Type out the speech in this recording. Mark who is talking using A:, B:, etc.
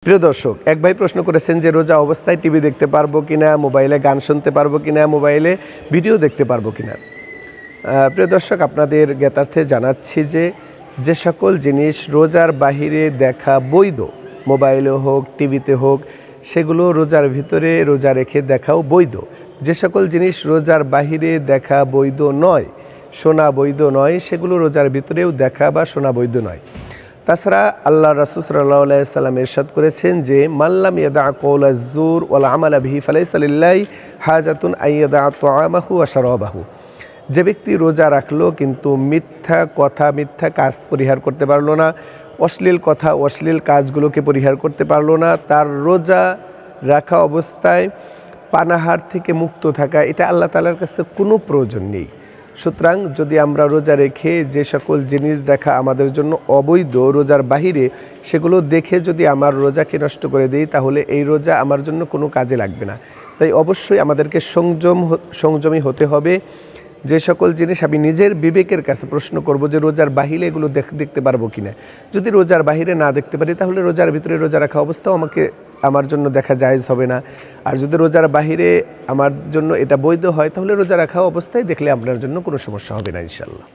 A: প্রিয় দর্শক, এক ভাই প্রশ্ন করেছেন যে রোজা অবস্থায় টিভি দেখতে পারবো কিনা, মোবাইলে গান শুনতে পারবো কিনা, মোবাইলে ভিডিও দেখতে পারবো কিনা। প্রিয় দর্শক, আপনাদের জ্ঞাতার্থে জানাচ্ছি যে যে সকল জিনিস রোজার বাহিরে দেখা বৈধ, মোবাইলে হোক টিভিতে হোক, সেগুলো রোজার ভিতরে রোজা রেখে দেখাও বৈধ। যে সকল জিনিস রোজার বাহিরে দেখা বৈধ নয়, শোনা বৈধ নয়, সেগুলো রোজার ভিতরেও দেখা বা শোনা বৈধ নয়। তাছাড়া আল্লাহ রাসূল সাল্লাল্লাহু আলাইহি সাল্লাম ইরশাদ করেছেন যে মাল্লাম ইয়াদা কওলা যুর ওয়াল আমালা বিহি ফালাইসা লিল্লাহি হাজাতুন আইয়াদা তাআমাহু ওয়া শারাবাহু। যে ব্যক্তি রোজা রাখলো কিন্তু মিথ্যা কথা, মিথ্যা কাজ পরিহার করতে পারলো না, অশ্লীল কথা, অশ্লীল কাজগুলোকে পরিহার করতে পারলো না, তার রোজা রাখা অবস্থায় পানাহার থেকে মুক্ত থাকা, এটা আল্লাহ তাআলার কাছে কোনো প্রয়োজন নেই। সুতরাং যদি আমরা রোজা রেখে যে সকল জিনিস দেখা আমাদের জন্য অবৈধ রোজার বাহিরে, সেগুলো দেখে যদি আমার রোজাকে নষ্ট করে দিই, তাহলে এই রোজা আমার জন্য কোনো কাজে লাগবে না। তাই অবশ্যই আমাদেরকে সংযমী হতে হবে। যে সকল জিনিস আমি নিজের বিবেকের কাছে প্রশ্ন করব যে রোজার বাহিরে এগুলো দেখতে পারবো কিনা। যদি রোজার বাহিরে না দেখতে পারি, তাহলে রোজার ভিতরে রোজা রাখা অবস্থাও আমার জন্য দেখা জায়েজ হবে না। আর যদি রোজার বাহিরে আমার জন্য এটা বৈধ হয়, তাহলে রোজা রাখা অবস্থায় দেখলে আপনার জন্য কোনো সমস্যা হবে না ইনশাআল্লাহ।